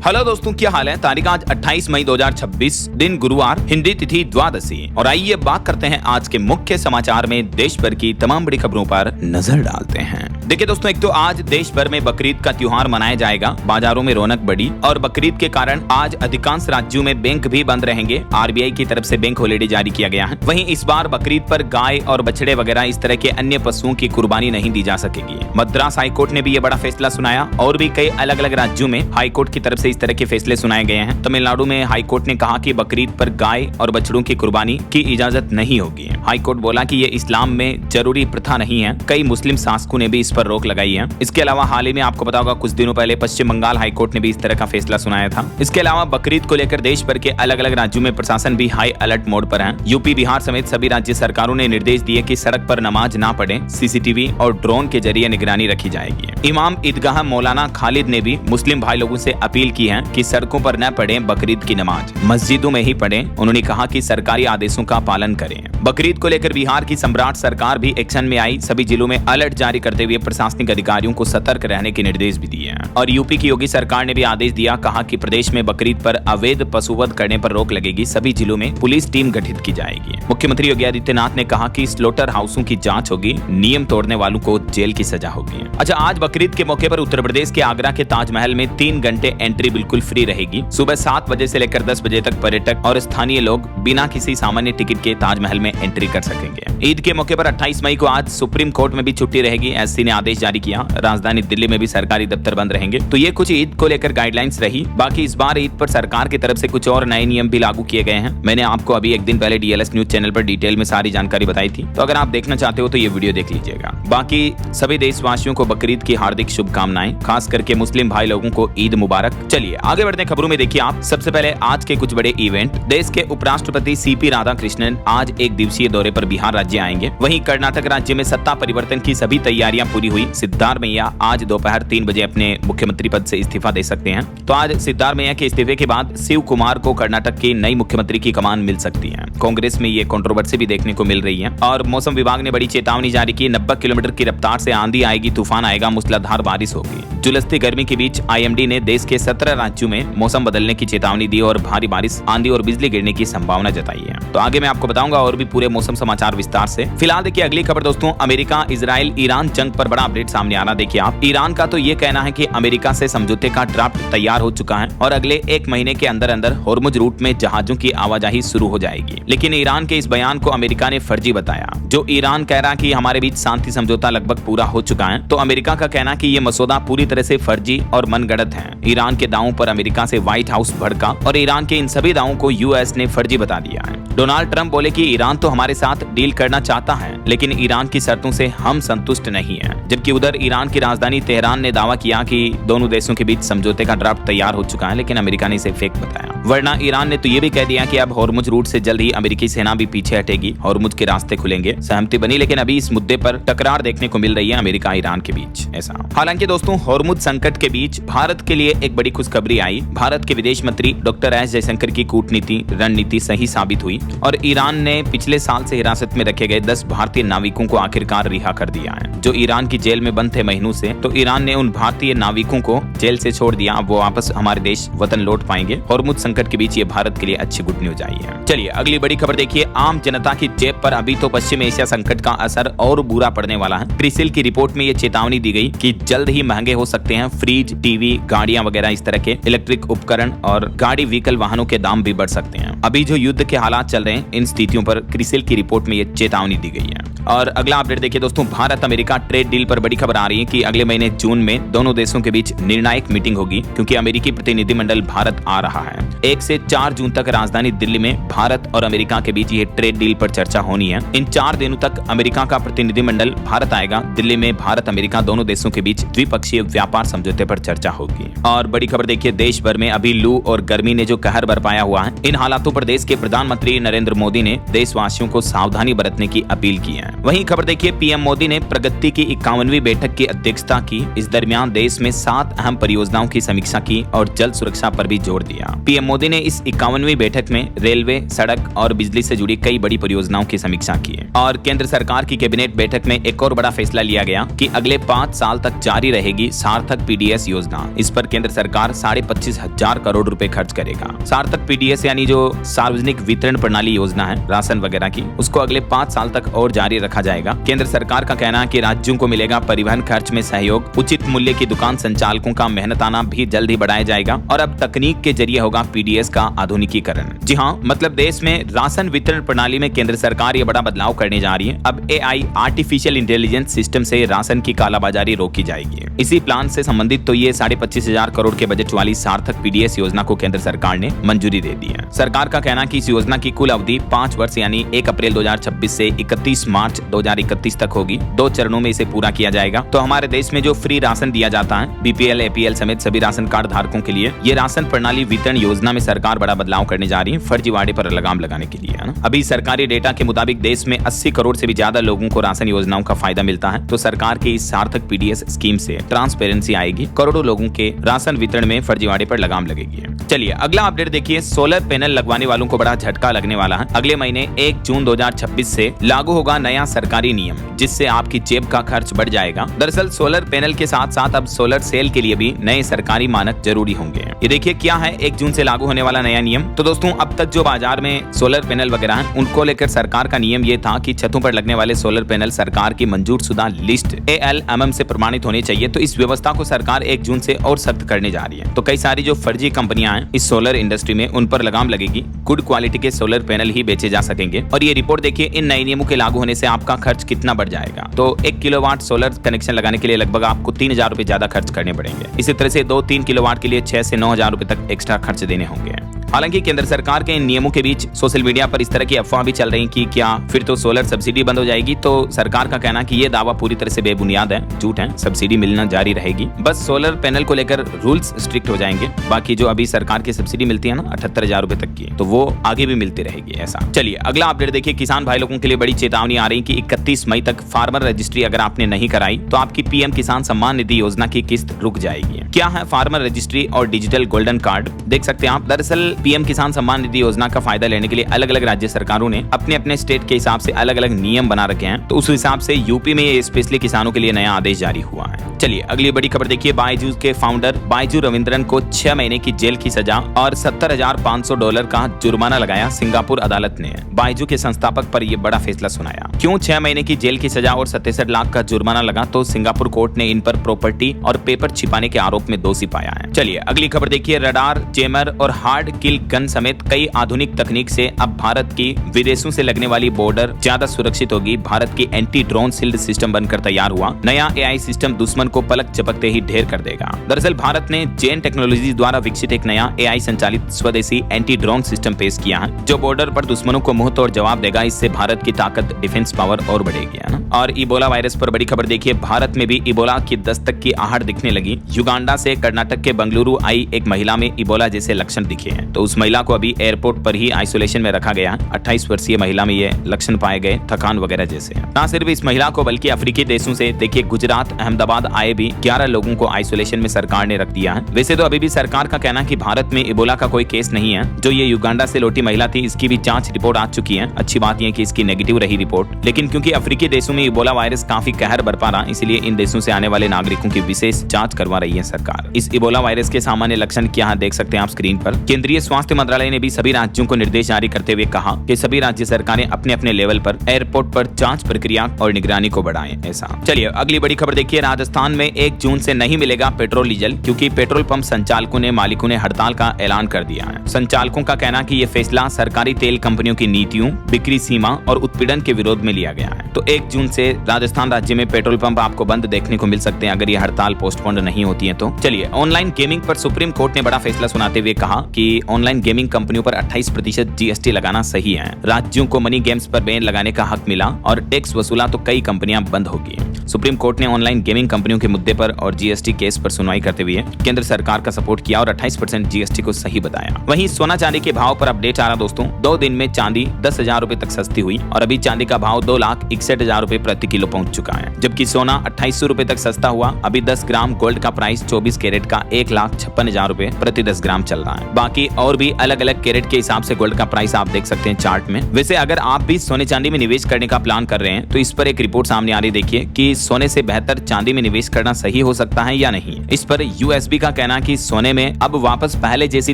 Hello दोस्तों, क्या हाल है। तारीख आज 28 मई 2026, दिन गुरुवार, हिंदी तिथि द्वादशी। और आइए बात करते हैं आज के मुख्य समाचार में देश भर की तमाम बड़ी खबरों पर नजर डालते हैं। देखिए दोस्तों, एक तो आज देश भर में बकरीद का त्योहार मनाया जाएगा। बाजारों में रौनक बढ़ी और बकरीद के कारण आज अधिकांश राज्यों में बैंक भी बंद रहेंगे। आरबीआई की तरफ से बैंक हॉलिडे जारी किया गया है। वहीं इस बार बकरीद पर गाय और बछड़े वगैरह इस तरह के अन्य पशुओं की कुर्बानी नहीं दी जा सकेगी। मद्रास हाईकोर्ट ने भी ये बड़ा फैसला सुनाया और भी कई अलग अलग राज्यों में हाईकोर्ट की तरफ से इस तरह के फैसले सुनाए गए हैं। तमिलनाडु में हाईकोर्ट ने कहा कि बकरीद पर गाय और बछड़ों की कुर्बानी की इजाजत नहीं होगी। हाईकोर्ट बोला कि ये इस्लाम में जरूरी प्रथा नहीं है। कई मुस्लिम शासकों ने भी इस पर रोक लगाई है। इसके अलावा हाल ही में आपको पता होगा, कुछ दिनों पहले पश्चिम बंगाल हाईकोर्ट ने भी इस तरह का फैसला सुनाया था। इसके अलावा बकरीद को लेकर देश भर के अलग अलग राज्यों में प्रशासन भी हाई अलर्ट मोड पर है। यूपी, बिहार समेत सभी राज्य सरकारों ने निर्देश दिए कि सड़क पर नमाज ना पढ़े। सीसीटीवी और ड्रोन के जरिए निगरानी रखी जाएगी। इमाम ईदगाह मौलाना खालिद ने भी मुस्लिम भाई लोगों से अपील की है कि सड़कों पर न पढ़ें बकरीद की नमाज, मस्जिदों में ही पढ़ें। उन्होंने कहा कि सरकारी आदेशों का पालन करें। बकरीद को लेकर बिहार की सम्राट सरकार भी एक्शन में आई। सभी जिलों में अलर्ट जारी करते हुए प्रशासनिक अधिकारियों को सतर्क रहने के निर्देश भी दिए हैं। और यूपी की योगी सरकार ने भी आदेश दिया, कहा कि प्रदेश में बकरीद पर अवैध पशुवध करने पर रोक लगेगी। सभी जिलों में पुलिस टीम गठित की जाएगी। मुख्यमंत्री योगी आदित्यनाथ ने कहा कि स्लोटर हाउसों की जांच होगी, नियम तोड़ने वालों को जेल की सजा होगी। अच्छा, आज बकरीद के मौके पर उत्तर प्रदेश के आगरा के ताजमहल में 3 घंटे एंट्री बिल्कुल फ्री रहेगी। सुबह 7 बजे से लेकर 10 बजे तक पर्यटक और स्थानीय लोग बिना किसी सामान्य टिकट के ताजमहल में एंट्री कर सकेंगे। ईद के मौके पर 28 मई को आज सुप्रीम कोर्ट में भी छुट्टी रहेगी। एससी ने आदेश जारी किया। राजधानी दिल्ली में भी सरकारी दफ्तर बंद रहेंगे। तो ये कुछ ईद को लेकर गाइडलाइंस रही। बाकी इस बार ईद पर सरकार की तरफ से कुछ और नए नियम भी लागू किए गए हैं। मैंने आपको अभी एक दिन पहले डीएलएस न्यूज चैनल पर डिटेल में सारी जानकारी बताई थी, तो अगर आप देखना चाहते हो तो ये वीडियो देख लीजिएगा। बाकी सभी देशवासियों को बकरीद की हार्दिक शुभकामनाएं, खास करके मुस्लिम भाई लोगों को ईद मुबारक। चलिए आगे बढ़ते हैं खबरों में। देखिए आप, सबसे पहले आज के कुछ बड़े इवेंट। देश के उपराष्ट्रपति सीपी राधाकृष्णन आज एक दिवसीय दौरे पर बिहार राज्य आएंगे। वहीं कर्नाटक राज्य में सत्ता परिवर्तन की सभी तैयारियां पूरी हुई। सिद्धारमैया आज दोपहर 3 बजे अपने मुख्यमंत्री पद से इस्तीफा दे सकते हैं। तो आज सिद्धारमैया के इस्तीफे के बाद शिव कुमार को कर्नाटक की नई मुख्यमंत्री की कमान मिल सकती है। कांग्रेस में ये कंट्रोवर्सी भी देखने को मिल रही है। और मौसम विभाग ने बड़ी चेतावनी जारी की। 90 किलोमीटर की रफ्तार से आंधी आएगी, तूफान आएगा, मूसलाधार बारिश होगी। जुलस्ती गर्मी के बीच आईएमडी ने देश के 17 राज्यों में मौसम बदलने की चेतावनी दी और भारी बारिश, आंधी और बिजली गिरने की संभावना जताई है। तो आगे मैं आपको बताऊंगा और भी पूरे मौसम समाचार विस्तार से। फिलहाल देखिए अगली खबर दोस्तों, अमेरिका इजराइल ईरान जंग पर बड़ा अपडेट सामने आ रहा। देखिए आप, ईरान का तो ये कहना है कि अमेरिका से समझौते का ड्राफ्ट तैयार हो चुका है और अगले 1 महीने के अंदर अंदर होर्मुज रूट में जहाजों की आवाजाही शुरू हो जाएगी। लेकिन ईरान के इस बयान को अमेरिका ने फर्जी बताया। जो ईरान कह रहा कि हमारे बीच शांति समझौता लगभग पूरा हो चुका है, तो अमेरिका का कहना कि ये मसौदा पूरी तरह से फर्जी और मनगढ़ंत है। ईरान के दावों पर अमेरिका से व्हाइट हाउस भड़का और ईरान के इन सभी दावों को यूएस ने फर्जी बता दिया है। डोनाल्ड ट्रंप बोले कि ईरान तो हमारे साथ डील करना चाहता है, लेकिन ईरान की शर्तों से हम संतुष्ट नहीं हैं। जबकि उधर ईरान की राजधानी तेहरान ने दावा किया कि दोनों देशों के बीच समझौते का ड्राफ्ट तैयार हो चुका है, लेकिन अमेरिका ने इसे फेक बताया। वरना ईरान ने तो ये भी कह दिया कि अब होर्मुज रूट से जल्द ही अमेरिकी सेना भी पीछे हटेगी, होर्मुज के रास्ते खुलेंगे। सहमति बनी, लेकिन अभी इस मुद्दे पर टकरार देखने को मिल रही है अमेरिका ईरान के बीच। ऐसा हालांकि दोस्तों, होर्मुज संकट के बीच भारत के लिए एक बड़ी खुशखबरी आई। भारत के विदेश मंत्री डॉक्टर एस जयशंकर की कूटनीति रणनीति सही साबित हुई और ईरान ने पिछले साल से हिरासत में रखे गए 10 भारतीय नाविकों को आखिरकार रिहा कर दिया है। जो ईरान की जेल में बंद थे महीनों से, तो ईरान ने उन भारतीय नाविकों को जेल से छोड़ दिया। वो वापस हमारे देश वतन लौट पाएंगे। होर्मुज संकट के बीच ये भारत के लिए अच्छी गुड न्यूज आई है। चलिए अगली बड़ी खबर देखिए, आम जनता की जेब पर अभी तो पश्चिम एशिया संकट का असर और बुरा पड़ने वाला है। क्रिसिल की रिपोर्ट में ये चेतावनी दी गई कि जल्द ही महंगे हो सकते हैं फ्रिज, टीवी, गाड़ियां वगैरह, इस तरह के इलेक्ट्रिक उपकरण और गाड़ी व्हीकल वाहनों के दाम भी बढ़ सकते हैं। अभी जो युद्ध के हालात चल रहे हैं, इन स्थितियों पर क्रिसिल की रिपोर्ट में ये चेतावनी दी गई है। और अगला अपडेट देखिए दोस्तों, भारत अमेरिका ट्रेड डील पर बड़ी खबर आ रही है कि अगले महीने जून में दोनों देशों के बीच निर्णायक मीटिंग होगी, क्योंकि अमेरिकी प्रतिनिधिमंडल भारत आ रहा है। 1 से 4 जून तक राजधानी दिल्ली में भारत और अमेरिका के बीच ये ट्रेड डील पर चर्चा होनी है। इन 4 दिनों तक अमेरिका का प्रतिनिधिमंडल भारत आएगा। दिल्ली में भारत अमेरिका दोनों देशों के बीच द्विपक्षीय व्यापार समझौते पर चर्चा होगी। और बड़ी खबर देखिए, देश भर में अभी लू और गर्मी ने जो कहर बरपाया हुआ है, इन हालातों पर देश के प्रधानमंत्री नरेंद्र मोदी ने देशवासियों को सावधानी बरतने की अपील की है। वहीं खबर देखिए, पीएम मोदी ने प्रगति की 51वीं बैठक की अध्यक्षता की। इस दरमियान देश में 7 अहम परियोजनाओं की समीक्षा की और जल सुरक्षा पर भी जोर दिया। पीएम मोदी ने इस 51वीं बैठक में रेलवे, सड़क और बिजली से जुड़ी कई बड़ी परियोजनाओं की समीक्षा की और केंद्र सरकार की कैबिनेट बैठक में एक और बड़ा फैसला लिया गया कि अगले 5 साल तक जारी रहेगी सार्थक पीडीएस योजना। इस पर केंद्र सरकार 25,500 करोड़ रुपए खर्च करेगा। सार्थक पीडीएस यानी जो सार्वजनिक वितरण प्रणाली योजना है राशन वगैरह की, उसको अगले 5 साल तक और जारी रखा जाएगा। केंद्र सरकार का कहना है कि राज्यों को मिलेगा परिवहन खर्च में सहयोग, उचित मूल्य की दुकान संचालकों का मेहनताना भी जल्द ही बढ़ाया जाएगा और अब तकनीक के जरिए होगा पीडीएस का आधुनिकीकरण। जी हाँ, मतलब देश में राशन वितरण प्रणाली में केंद्र सरकार ये बड़ा बदलाव करने जा रही है। अब एआई आर्टिफिशियल इंटेलिजेंस सिस्टम से राशन की कालाबाजारी रोकी जाएगी। इसी प्लान से संबंधित तो ये 25,500 करोड़ के बजट वाली सार्थक पीडीएस योजना को केंद्र सरकार ने मंजूरी दे दी है। सरकार का कहना है कि इस योजना की कुल अवधि 5 वर्ष यानी 1 अप्रैल 2026 से 31 मार्च 2031 तक होगी। 2 चरणों में इसे पूरा किया जाएगा। तो हमारे देश में जो फ्री राशन दिया जाता है बीपीएल, एपीएल समेत सभी राशन कार्ड धारकों के लिए, ये राशन प्रणाली वितरण योजना में सरकार बड़ा बदलाव करने जा रही है, फर्जीवाड़े पर लगाम लगाने के लिए, है ना। अभी सरकारी डेटा के मुताबिक देश में 80 करोड़ से भी ज्यादा लोगों को राशन योजनाओं का फायदा मिलता है। तो सरकार की इस सार्थक पीडीएस स्कीम से ट्रांसपेरेंसी आएगी, करोड़ों लोगों के राशन वितरण में फर्जीवाड़े पर लगाम लगेगी। चलिए अगला अपडेट देखिए, सोलर पैनल लगवाने वालों को बड़ा झटका लगने वाला है। अगले महीने 1 जून 2026 से लागू होगा नया सरकारी नियम, जिससे आपकी जेब का खर्च बढ़ जाएगा। दरअसल सोलर पैनल के साथ साथ अब सोलर सेल के लिए भी नए सरकारी मानक जरूरी होंगे। ये देखिए क्या है 1 जून से लागू होने वाला नया नियम। तो दोस्तों, अब तक जो बाजार में सोलर पैनल वगैरह हैं, उनको लेकर सरकार का नियम ये था कि छतों पर लगने वाले सोलर पैनल सरकार की मंजूर शुदा लिस्ट ALMM से प्रमाणित होने चाहिए। तो इस व्यवस्था को सरकार 1 जून से और सख्त करने जा रही है। तो कई सारी जो फर्जी कंपनियां हैं इस सोलर इंडस्ट्री में, उन पर लगाम लगेगी। गुड क्वालिटी के सोलर पैनल ही बेचे जा सकेंगे। और ये रिपोर्ट देखिए, इन नए नियमों के लागू होने से आपका खर्च कितना बढ़ जाएगा। तो 1 किलोवाट सोलर कनेक्शन लगाने के लिए लगभग आपको 3,000 रुपए ज्यादा खर्च करने पड़ेंगे। इसी तरह से 2-3 किलोवाट के लिए 6 से 9,000 रुपए तक एक्स्ट्रा खर्च देने होंगे। हालांकि केंद्र सरकार के इन नियमों के बीच सोशल मीडिया पर इस तरह की अफवाह भी चल रही कि क्या फिर तो सोलर सब्सिडी बंद हो जाएगी। तो सरकार का कहना कि ये दावा पूरी तरह से बेबुनियाद है, झूठ है। सब्सिडी मिलना जारी रहेगी, बस सोलर पैनल को लेकर रूल्स स्ट्रिक्ट हो जाएंगे। बाकी जो अभी सरकार की सब्सिडी मिलती है ना 78,000 रुपए तक की, तो वो आगे भी मिलती रहेगी ऐसा। चलिए अगला अपडेट देखिए, किसान भाई लोगों के लिए बड़ी चेतावनी आ रही कि 31 मई तक फार्मर रजिस्ट्री अगर आपने नहीं कराई तो आपकी पीएम किसान सम्मान निधि योजना की किस्त रुक जाएगी। क्या है फार्मर रजिस्ट्री और डिजिटल गोल्डन कार्ड, देख सकते हैं आप। दरअसल पीएम किसान सम्मान निधि योजना का फायदा लेने के लिए अलग अलग राज्य सरकारों ने अपने अपने स्टेट के हिसाब से अलग अलग नियम बना रखे हैं। तो उस हिसाब से यूपी में ये स्पेशली किसानों के लिए नया आदेश जारी हुआ है। चलिए अगली बड़ी खबर देखिए, बायजूस के फाउंडर बायजू रविंद्रन को 6 महीने की जेल की सजा और $70,500 का जुर्माना लगाया सिंगापुर अदालत ने। बायजू के संस्थापक पर यह बड़ा फैसला सुनाया। क्यों 6 महीने की जेल की सजा और 67 लाख का जुर्माना लगा? तो सिंगापुर कोर्ट ने इन पर प्रॉपर्टी और पेपर छिपाने के आरोप में दोषी पाया है। चलिए अगली खबर देखिए, रडार, जेमर और हार्ड किल गन समेत कई आधुनिक तकनीक से अब भारत की विदेशों से लगने वाली बॉर्डर ज्यादा सुरक्षित होगी। भारत की एंटी ड्रोन शील्ड सिस्टम बनकर तैयार हुआ। नया AI सिस्टम दुश्मन को पलक झपकते ही ढेर कर देगा। दरअसल भारत ने जेन टेक्नोलॉजी द्वारा विकसित एक नया AI संचालित स्वदेशी एंटी ड्रोन सिस्टम पेश किया है, जो बॉर्डर पर दुश्मनों को मुंह तोड़ जवाब देगा। इससे भारत की ताकत, डिफेंस पावर और बढ़ेगी, है ना। और इबोला वायरस पर बड़ी खबर देखिए, भारत में भी इबोला की दस्तक की आहट दिखने लगी। युगांडा से कर्नाटक के बंगलुरु आई एक महिला में इबोला जैसे लक्षण दिखे हैं। तो उस महिला को अभी एयरपोर्ट पर ही आइसोलेशन में रखा गया। 28 वर्षीय महिला में ये लक्षण पाए गए, थकान वगैरह जैसे। ना सिर्फ इस महिला को बल्कि अफ्रीकी देशों से देखिए गुजरात, अहमदाबाद आए भी 11 लोगों को आइसोलेशन में सरकार ने रख दिया है। वैसे तो अभी भी सरकार का कहना है कि भारत में इबोला का कोई केस नहीं है। जो ये युगांडा से लौटी महिला थी, इसकी भी जांच रिपोर्ट आ चुकी है। अच्छी बात यह कि इसकी नेगेटिव रही रिपोर्ट। लेकिन क्योंकि अफ्रीकी देशों में इबोला वायरस काफी कहर बरपा रहा, इसलिए इन देशों से आने वाले नागरिकों की विशेष जांच करवा रही है सरकार। इस इबोला वायरस के सामान्य लक्षण क्या है देख सकते हैं आप स्क्रीन पर। केंद्रीय स्वास्थ्य मंत्रालय ने भी सभी राज्यों को निर्देश जारी करते हुए कहा कि सभी राज्य सरकारें अपने अपने लेवल पर एयरपोर्ट पर जांच प्रक्रिया और निगरानी को बढ़ाएं, ऐसा। चलिए अगली बड़ी खबर देखिए, राजस्थान में 1 जून से नहीं मिलेगा पेट्रोल डीजल, क्योंकि पेट्रोल पंप संचालकों ने मालिकों ने हड़ताल का ऐलान कर दिया है। संचालकों का कहना कि यह फैसला सरकारी तेल कंपनियों की नीतियों, बिक्री सीमा और उत्पीड़न के विरोध में लिया गया है। तो 1 जून से राजस्थान राज्य में पेट्रोल पंप आपको बंद देखने को मिल सकते हैं अगर ये हड़ताल पोस्टपोन्ड नहीं होती है तो। चलिए ऑनलाइन गेमिंग पर सुप्रीम कोर्ट ने बड़ा फैसला सुनाते हुए कहा कि ऑनलाइन गेमिंग कंपनियों पर 28% जीएसटी लगाना सही है। राज्यों को मनी गेम्स पर बैन लगाने का हक मिला और टैक्स वसूला तो कई कंपनियां बंद होगी। सुप्रीम कोर्ट ने ऑनलाइन गेमिंग कंपनियों के मुद्दे पर और जीएसटी केस पर सुनवाई करते हुए केंद्र सरकार का सपोर्ट किया और 28% जीएसटी को सही बताया। वहीं सोना चांदी के भाव पर अपडेट आ रहा दोस्तों। 2 दिन में चांदी 10,000 रुपए तक सस्ती हुई और अभी चांदी का भाव 2,61,000 रुपए प्रति किलो पहुंच चुका है, जबकि सोना 2,800 रुपए तक सस्ता हुआ। अभी 10 ग्राम गोल्ड का प्राइस 24 कैरेट का 1,56,000 रुपए प्रति 10 ग्राम चल रहा है। बाकी और भी अलग अलग कैरेट के हिसाब से गोल्ड का प्राइस आप देख सकते हैं चार्ट में। वैसे अगर आप भी सोने चांदी में निवेश करने का प्लान कर रहे हैं तो इस पर एक रिपोर्ट सामने आ रही, देखिए कि सोने से बेहतर चांदी में निवेश करना सही हो सकता है या नहीं। इस पर यूएसबी का कहना है कि सोने में अब वापस पहले जैसी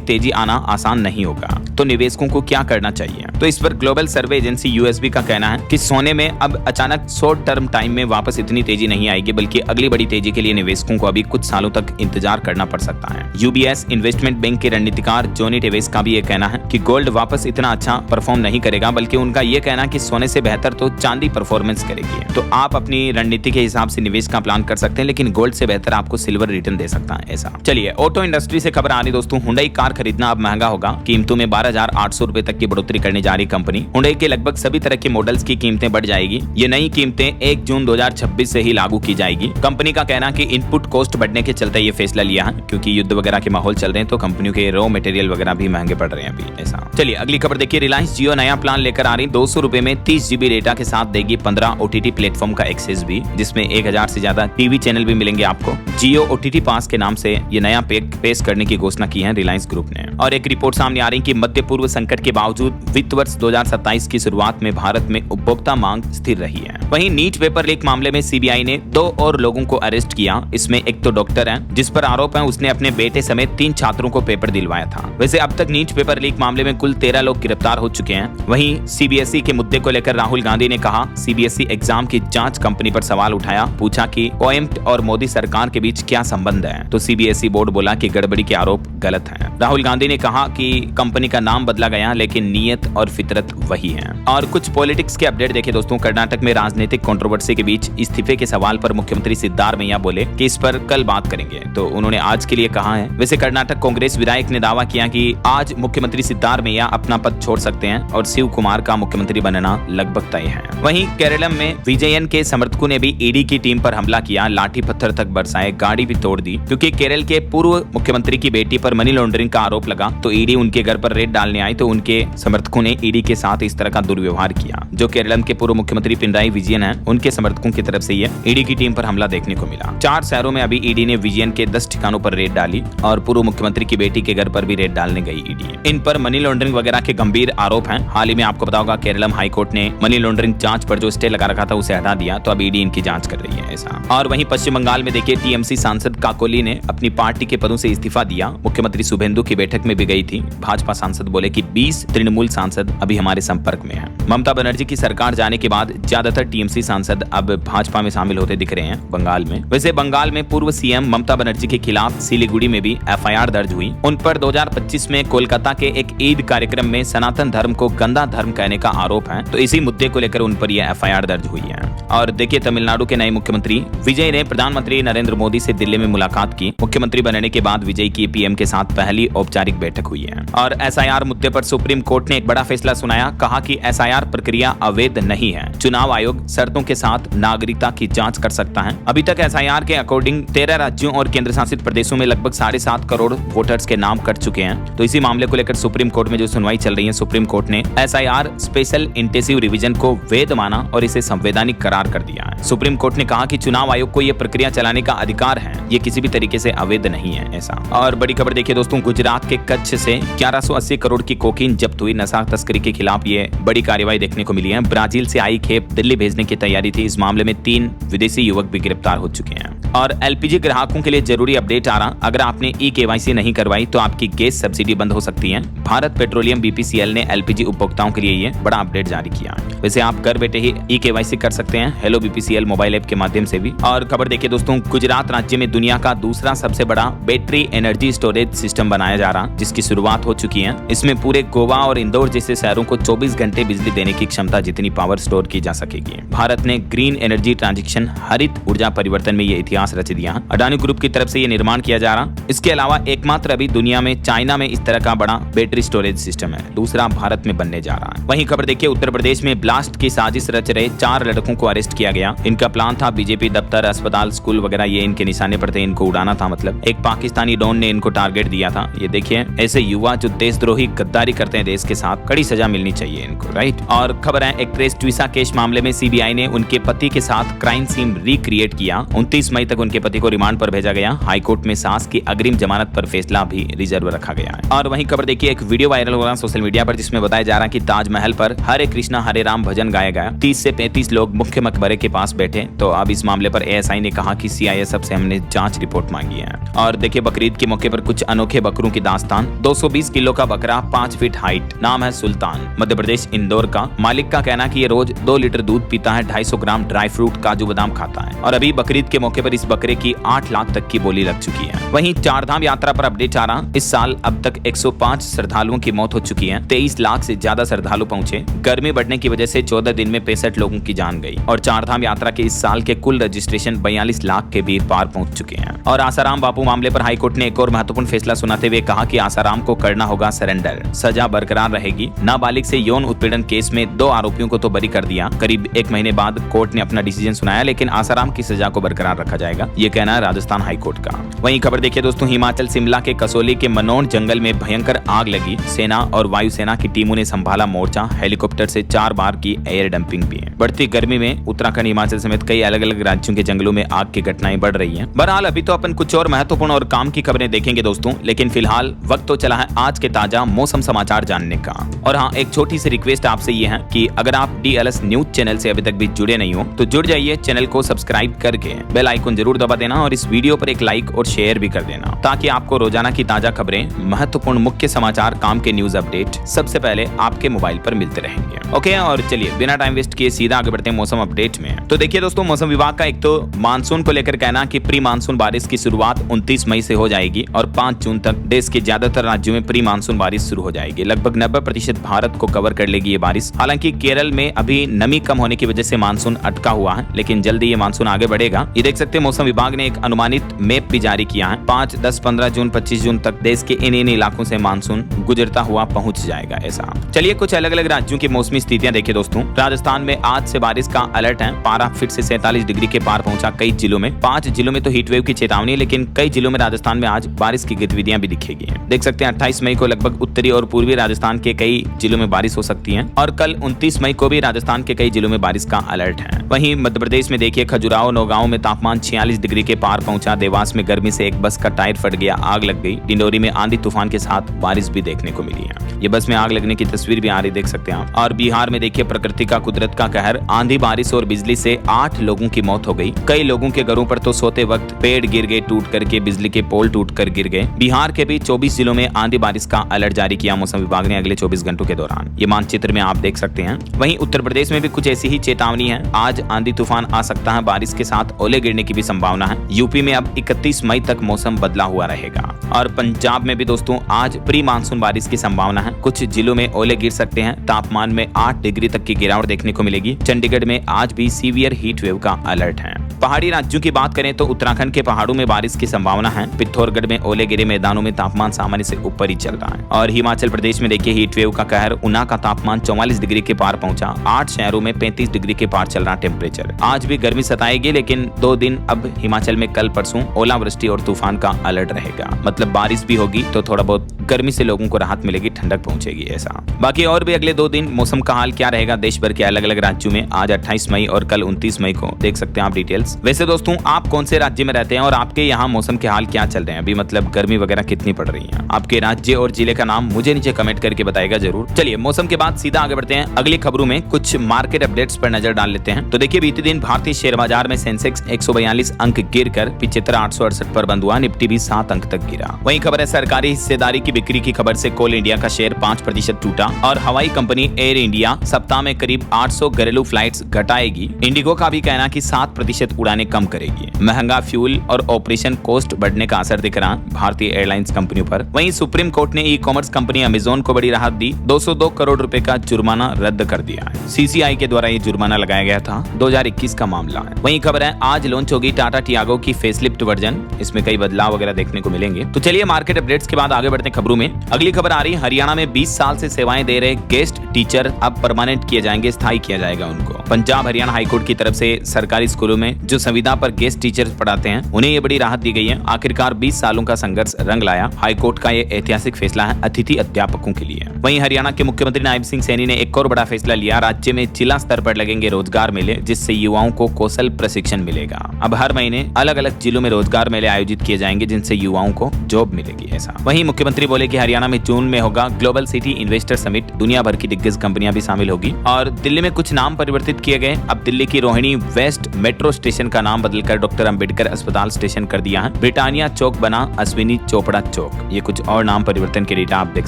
तेजी आना आसान नहीं होगा, तो निवेशकों को क्या करना चाहिए। तो इस पर ग्लोबल सर्वे एजेंसी यूएसबी का कहना है कि सोने में अब अचानक शॉर्ट टर्म टाइम में वापस इतनी तेजी नहीं आएगी, बल्कि अगली बड़ी तेजी के लिए निवेशकों को अभी कुछ सालों तक इंतजार करना पड़ सकता है। यूबीएस इन्वेस्टमेंट बैंक के रणनीतिकार जॉनी टेवेस का भी ये कहना है कि गोल्ड वापस इतना अच्छा परफॉर्म नहीं करेगा, बल्कि उनका ये कहना है कि सोने से बेहतर तो चांदी परफॉर्मेंस करेगी। तो आप अपनी रणनीति के हिसाब से निवेश का प्लान कर सकते हैं, लेकिन गोल्ड से बेहतर आपको सिल्वर रिटर्न दे सकता है ऐसा। चलिए ऑटो इंडस्ट्री से खबर आ रही दोस्तों। हुंडई कार खरीदना अब महंगा होगा। कीमतों में 12,800 रुपए तक की बढ़ोतरी करने जा रही कंपनी हुंडई के लगभग सभी तरह के मॉडल्स की कीमतें बढ़ जाएगी। ये नई कीमतें 1 जून 2026 से ही लागू की जाएगी। कंपनी का कहना कि इनपुट कॉस्ट बढ़ने के चलते ये फैसला लिया है, क्योंकि युद्ध वगैरह के माहौल चल रहे हैं तो कंपनियों के रॉ मटेरियल वगैरह भी महंगे पड़ रहे हैं अभी ऐसा। चलिए अगली खबर देखिए। रिलायंस जियो नया प्लान लेकर आ रही। 200 रुपए में 30 GB डेटा के साथ देगी 15 OTT प्लेटफॉर्म का एक्सेस भी, जिसमें 1000 से ज्यादा टीवी चैनल भी मिलेंगे आपको। जियो OTT पास के नाम से ये नया पैक पेश करने की घोषणा की है रिलायंस ग्रुप ने। और एक रिपोर्ट सामने आ रही कि मध्य पूर्व संकट के बावजूद वित्त वर्ष 2027 की शुरुआत में भारत में उपभोक्ता मांग स्थिर रही है। वहीं नीट पेपर लीक मामले में सीबीआई ने 2 और लोगों को अरेस्ट किया। इसमें एक तो डॉक्टर है जिस पर आरोप है उसने अपने बेटे समेत 3 छात्रों को पेपर दिलवाया था। वैसे अब तक नीट पेपर लीक मामले में कुल 13 लोग गिरफ्तार हो चुके हैं। वहीं सीबीएसई के मुद्दे को लेकर राहुल गांधी ने कहा, सीबीएसई एग्जाम की जांच कंपनी पर सवाल उठाया, पूछा कि कोएम्प्ट और मोदी सरकार के बीच क्या संबंध है। तो सीबीएसई बोर्ड बोला कि गड़बड़ी के आरोप गलत हैं। राहुल गांधी ने कहा कि कंपनी का नाम बदला गया लेकिन नीयत और फितरत वही है। और कुछ पॉलिटिक्स के अपडेट देखे दोस्तों। कर्नाटक में राजनीतिक कंट्रोवर्सी के बीच इस्तीफे के सवाल पर मुख्यमंत्री सिद्धारमैया बोले कि इस पर कल बात करेंगे, तो उन्होंने आज के लिए कहा है। वैसे कर्नाटक कांग्रेस विधायक ने दावा किया कि आज मुख्यमंत्री सिद्धारमैया अपना पद छोड़ सकते हैं और शिव कुमार का मुख्यमंत्री बनना लगभग तय है। वहीं केरलम में विजयन के समर्थकों ने भी ईडी की टीम पर हमला किया, लाठी पत्थर तक बरसाए, गाड़ी भी तोड़ दी, क्योंकि केरल के पूर्व मुख्यमंत्री की बेटी पर मनी लॉन्ड्रिंग का आरोप लगा। तो ईडी उनके घर पर रेड डालने आई तो उनके समर्थकों ने ईडी के साथ इस तरह का दुर्व्यवहार किया। जो केरलम के पूर्व मुख्यमंत्री पिनराई विजयन है, उनके समर्थकों की तरफ से ये ईडी की टीम पर हमला देखने को मिला। 4 शहरों में अभी ईडी ने विजयन के 10 ठिकानों पर रेड डाली और पूर्व मुख्यमंत्री की बेटी के घर पर भी रेड डालने गई ईडी। इन पर मनी लॉन्ड्रिंग वगैरह के गंभीर आरोप हैं। हाल ही में आपको बताओगा केरलम हाईकोर्ट ने मनी लॉन्ड्रिंग जांच पर जो स्टे लगा रखा था उसे हटा दिया, तो अब ईडी इनकी जांच कर रही है ऐसा। और वहीं पश्चिम बंगाल में देखिए टीएमसी सांसद काकोली ने अपनी पार्टी के पदों से इस्तीफा दिया। मुख्यमंत्री शुभेंदु की बैठक में भी गई थी। भाजपा सांसद बोले कि 20 तृणमूल सांसद अभी हमारे संपर्क में हैं। ममता बनर्जी की सरकार जाने के बाद ज्यादातर टीएमसी सांसद अब भाजपा में शामिल होते दिख रहे हैं बंगाल में। वैसे बंगाल में पूर्व सीएम ममता बनर्जी के खिलाफ सिलीगुड़ी में भी एफआईआर दर्ज हुई। उन पर 2025 में कोलकाता के एक ईद कार्यक्रम में सनातन धर्म को गंदा धर्म कहने का आरोप है, तो इसी मुद्दे को लेकर उन पर यह एफआईआर दर्ज हुई है। और देखिए तमिलनाडु के नए मुख्यमंत्री विजय ने प्रधानमंत्री नरेंद्र मोदी से दिल्ली में मुलाकात की। मुख्यमंत्री बनने के बाद विजय की पीएम के साथ पहली औपचारिक बैठक हुई है। और एसआईआर मुद्दे पर सुप्रीम कोर्ट ने एक बड़ा फैसला सुनाया, कहा कि एसआईआर प्रक्रिया अवैध नहीं है। चुनाव आयोग शर्तों के साथ नागरिकता की जांच कर सकता है। अभी तक एसआईआर के अकॉर्डिंग 13 राज्यों और केंद्र शासित प्रदेशों में लगभग 7.5 करोड़ वोटर्स के नाम कट चुके हैं। तो इसी मामले को लेकर सुप्रीम कोर्ट में जो सुनवाई चल रही है, सुप्रीम कोर्ट ने एसआईआर स्पेशल इंटेंसिव रिवीजन को वैध माना और इसे संवैधानिक करार कर दिया है। सुप्रीम कोर्ट ने कहा कि चुनाव आयोग को यह प्रक्रिया चलाने का अधिकार है, ये किसी भी तरीके से अवैध नहीं है ऐसा। और बड़ी खबर देखिए दोस्तों, गुजरात के कच्छ से 1180 करोड़ की कोकीन जब्त हुई। नशा तस्करी के खिलाफ ये बड़ी कार्रवाई देखने को मिली है। ब्राजील से आई खेप दिल्ली भेजने की तैयारी थी। इस मामले में 3 विदेशी युवक भी गिरफ्तार हो चुके हैं। और एलपीजी ग्राहकों के लिए जरूरी अपडेट आ रहा, अगर आपने ई केवाईसी नहीं करवाई तो आपकी गैस सब्सिडी बंद हो सकती है। भारत पेट्रोलियम बीपीसीएल ने एलपीजी उपभोक्ता उपभोक्ताओं के लिए ये बड़ा अपडेट जारी किया है। वैसे आप घर बैठे ही eKYC कर सकते हैं हेलो BPCL मोबाइल ऐप के माध्यम से भी। और खबर देखिए दोस्तों, गुजरात राज्य में दुनिया का दूसरा सबसे बड़ा बैटरी एनर्जी स्टोरेज सिस्टम बनाया जा रहा, जिसकी शुरुआत हो चुकी है। इसमें पूरे गोवा और इंदौर जैसे शहरों को 24 घंटे बिजली देने की क्षमता जितनी पावर स्टोर की जा सकेगी। भारत ने ग्रीन एनर्जी ट्रांजिशन हरित ऊर्जा परिवर्तन में ये इतिहास रच दिया। अडानी ग्रुप की तरफ से ये निर्माण किया जा रहा। इसके अलावा एकमात्र अभी दुनिया में चाइना में इस तरह का बड़ा बैटरी स्टोरेज सिस्टम है, दूसरा भारत में बनने जा रहा है। वहीं खबर देखिए, उत्तर प्रदेश में ब्लास्ट की साजिश रच रहे 4 लड़कों को अरेस्ट किया गया। इनका प्लान था बीजेपी दफ्तर, अस्पताल, स्कूल वगैरह ये इनके निशाने पर थे, इनको उड़ाना था। मतलब एक पाकिस्तानी डॉन ने इनको टारगेट दिया था। ये देखिए, ऐसे युवा जो देशद्रोही गद्दारी करते हैं देश के साथ, कड़ी सजा मिलनी चाहिए इनको, राइट। और खबर है, एक्ट्रेस ट्विसा केस मामले में सीबीआई ने उनके पति के साथ क्राइम सीन रिक्रिएट किया। 29 मई तक उनके पति को रिमांड पर भेजा गया। हाईकोर्ट में सास की अग्रिम जमानत पर फैसला भी रिजर्व रखा गया है। और वहीं खबर देखिए, एक वीडियो वायरल हो रहा है सोशल मीडिया पर, जिसमें बताया जा रहा है कि ताजमहल पर हरे कृष्णा हरे राम भजन गाया गया। 30 से 35 लोग मुख्य मकबरे के पास बैठे। तो अब इस मामले पर एएसआई ने कहा कि CISF से हमने जांच रिपोर्ट मांगी है। और देखिए, बकरीद के मौके पर कुछ अनोखे बकरों की दास्तान। 220 किलो का बकरा, 5 फीट हाइट, नाम है सुल्तान, मध्य प्रदेश इंदौर का। मालिक का कहना है कि ये रोज 2 लीटर दूध पीता है, 250 ग्राम ड्राई फ्रूट, काजू बादाम खाता है। और अभी बकरीद के मौके पर इस बकरे की 8 लाख तक की बोली लग चुकी है। वहीं चारधाम यात्रा पर अपडेट आ रहा। इस साल अब तक 105 श्रद्धालुओं की मौत हो चुकी है। 23 लाख से ज्यादा श्रद्धालु पहुंचे। गर्मी बढ़ने की वजह से 14 दिन में 65 लोगों की जान गई। और चारधाम यात्रा के इस साल के कुल रजिस्ट्रेशन 42 लाख के भी पार पहुंच चुके हैं। और आसाराम बापू मामले पर हाईकोर्ट ने एक और महत्वपूर्ण फैसला सुनाते हुए कहा कि आसाराम को करना होगा सरेंडर, सजा बरकरार रहेगी। नाबालिग से यौन उत्पीड़न केस में 2 आरोपियों को तो बरी कर दिया। करीब 1 महीने बाद कोर्ट ने अपना डिसीजन सुनाया, लेकिन आसाराम की सजा को बरकरार रखा जाएगा, ये कहना है राजस्थान हाईकोर्ट का। वहीं खबर देखिए दोस्तों, हिमाचल शिमला के कसौली के मनोन जंगल में भयंकर आग लगी। सेना और वायुसेना की टीमों ने संभाला मोर्चा। हेलीकॉप्टर से 4 बार की एयर डंपिंग भी है। बढ़ती गर्मी में उत्तराखंड, हिमाचल समेत कई अलग अलग राज्यों के जंगलों में आग की घटनाएं बढ़ रही हैं। बहरहाल अभी तो अपन कुछ और महत्वपूर्ण और काम की खबरें देखेंगे दोस्तों, लेकिन फिलहाल वक्त तो चला है आज के ताजा मौसम समाचार जानने का। और हाँ, एक छोटी सी रिक्वेस्ट आपसे ये है कि अगर आप DLS न्यूज चैनल से अभी तक भी जुड़े नहीं हो तो जुड़ जाइए, चैनल को सब्सक्राइब करके बेल आइकन जरूर दबा देना और इस वीडियो पर एक लाइक और शेयर भी कर देना, ताकि आपको रोजाना की ताजा खबरें, महत्वपूर्ण मुख्य समाचार, काम के न्यूज अपडेट सबसे पहले आपके मोबाइल पर मिलते रहेंगे। ओके, और चलिए बिना टाइम वेस्ट किए सीधा आगे बढ़ते हैं मौसम अपडेट में। तो देखिए दोस्तों, मौसम विभाग का एक तो मानसून को लेकर कहना कि प्री मानसून बारिश की शुरुआत 29 मई से हो जाएगी और 5 जून तक देश के ज्यादातर राज्यों में प्री मानसून बारिश शुरू हो जाएगी। लगभग 90% भारत को कवर कर लेगी ये बारिश। हालांकि केरल में अभी नमी कम होने की वजह से मानसून अटका हुआ है, लेकिन जल्दी ये मानसून आगे बढ़ेगा। ये देख सकते हैं, मौसम विभाग ने एक अनुमानित मैप भी जारी किया है। 5, 10, 15 जून, 25 जून तक देश के इन इलाकों से मानसून गुजरता हुआ पहुंच जाएगा। ऐसा चलिए कुछ अलग अलग राज्यों की मौसमी स्थितियां देखिए दोस्तों। राजस्थान में आज से बारिश का अलर्ट है। पारा फिर से 47 डिग्री के पार पहुंचा कई जिलों में। 5 जिलों में तो हीट वेव की चेतावनी है, लेकिन कई जिलों में राजस्थान में आज बारिश की गतिविधियां भी दिखेगी। देख सकते हैं 28 मई को लगभग उत्तरी और पूर्वी राजस्थान के कई जिलों में बारिश हो सकती है और कल 29 मई को भी राजस्थान के कई जिलों में बारिश का अलर्ट है। वहीं मध्य प्रदेश में देखिए, खजुराहो, नौगांव में तापमान 46 डिग्री के पार पहुंचा। देवास में गर्मी से एक बस का टायर फट गया, आग लग गई। डिंडोरी में आंधी तूफान के साथ बारिश भी देखने को मिली है। ये बस में आग लगने की तस्वीर भी आ रही, देख सकते हैं आप। और बिहार में देखिए, प्रकृति का, कुदरत का कहर, आंधी, बारिश और बिजली से 8 लोगों की मौत हो गई। कई लोगों के घरों पर तो सोते वक्त पेड़ गिर गए टूट करके, बिजली के पोल टूट कर गिर गए। बिहार के भी 24 जिलों में आंधी बारिश का अलर्ट जारी किया मौसम विभाग ने अगले 24 घंटों के दौरान। ये मानचित्र में आप देख सकते हैं। वहीं उत्तर प्रदेश में भी कुछ ऐसी ही चेतावनी है। आज आंधी तूफान आ सकता है, बारिश के साथ ओले गिरने की भी संभावना है। यूपी में अब 31 मई तक मौसम बदला हुआ रहेगा। और पंजाब में भी दोस्तों आज प्री मानसून बारिश की संभावना है। कुछ जिलों में ओले गिर सकते हैं। तापमान में 8 डिग्री तक की गिरावट देखने को मिलेगी। चंडीगढ़ में आज भी सीवियर हीट वेव का अलर्ट है। पहाड़ी राज्यों की बात करें तो उत्तराखंड के पहाड़ों में बारिश की संभावना है। पिथौरागढ़ में ओले गिरे मैदानों में तापमान सामान्य से ऊपर ही चल रहा है। और हिमाचल प्रदेश में देखिए, हीट वेव का कहर, ऊना का तापमान 44 डिग्री के पार पहुंचा। 8 शहरों में 35 डिग्री के पार चल रहा टेम्परेचर। आज भी गर्मी सताएगी, लेकिन 2 दिन अब हिमाचल में कल परसों ओलावृष्टि और तूफान का अलर्ट रहेगा। मतलब बारिश भी होगी तो थोड़ा बहुत गर्मी से लोगों को राहत मिलेगी, ठंडक पहुंचेगी। ऐसा बाकी और भी अगले 2 दिन मौसम का हाल क्या रहेगा देश भर के अलग अलग राज्यों में, आज 28 मई और कल 29 मई को देख सकते हैं आप डिटेल्स। वैसे दोस्तों, आप कौन से राज्य में रहते हैं और आपके यहाँ मौसम के हाल क्या चल रहे हैं अभी, मतलब गर्मी वगैरह कितनी पड़ रही है? आपके राज्य और जिले का नाम मुझे नीचे कमेंट करके बताएगा जरूर। चलिए मौसम के बाद सीधा आगे बढ़ते हैं अगली खबरों में। कुछ मार्केट अपडेट्स पर नजर डाल लेते हैं। तो देखिए, बीते दिन भारतीय शेयर बाजार में सेंसेक्स 142 अंक गिरकर 75,868 पर बंद हुआ। निफ्टी भी 7 अंक तक गिरा। वहीं खबर है सरकारी हिस्सेदारी की बिक्री की खबर से कोल इंडिया का शेयर 5% टूटा और हवाई कंपनी एयर इंडिया सप्ताह में करीब 800 घरेलू फ्लाइट्स घटाएगी। इंडिगो का भी कहना कि 7% उड़ानें कम करेगी। महंगा फ्यूल और ऑपरेशन कॉस्ट बढ़ने का असर दिख रहा भारतीय एयरलाइंस कंपनियों पर। वहीं सुप्रीम कोर्ट ने ई कॉमर्स कंपनी अमेजोन को बड़ी राहत दी, 202 करोड़ रुपए का जुर्माना रद्द कर दिया है। सीसीआई के द्वारा ये जुर्माना लगाया गया था, 2021 का मामला है। वहीं खबर है आज लॉन्च होगी टाटा टियागो की फेसलिफ्ट वर्जन, इसमें कई बदलाव वगैरह देखने को मिलेंगे। तो चलिए मार्केट अपडेट्स के बाद आगे बढ़ते हैं खबरों में। अगली खबर आ रही है हरियाणा में 20 साल से सेवाएं दे रहे गेस्ट टीचर अब परमानेंट किए जाएंगे, स्थायी किया जाएगा उनको। पंजाब हरियाणा हाईकोर्ट की तरफ से सरकारी स्कूलों में जो संविदा पर गेस्ट टीचर पढ़ाते हैं उन्हें ये बड़ी राहत दी गई है। आखिरकार 20 सालों का संघर्ष रंग लाया। हाईकोर्ट का ये ऐतिहासिक फैसला है अतिथि अध्यापकों के लिए। वहीं हरियाणा के मुख्यमंत्री नायब सिंह सैनी ने एक और बड़ा फैसला लिया। राज्य में जिला स्तर पर लगेंगे रोजगार मेले, जिससे युवाओं को कौशल प्रशिक्षण मिलेगा। अब हर महीने अलग अलग जिलों में रोजगार मेले आयोजित किए जाएंगे, जिनसे युवाओं को जॉब मिलेगी। ऐसा वहीं मुख्यमंत्री बोले कि हरियाणा में जून में होगा ग्लोबल सिटी इन्वेस्टर समिट, दुनिया भर की दिग्गज कंपनियां भी शामिल होगी। और दिल्ली में कुछ नाम परिवर्तित किए गए। अब दिल्ली की रोहिणी वेस्ट मेट्रो स्टेशन का नाम बदलकर डॉक्टर अंबेडकर अस्पताल स्टेशन कर दिया है। ब्रिटानिया चौक बना अश्विनी चोपड़ा चौक। ये कुछ और नाम परिवर्तन के डेटा आप देख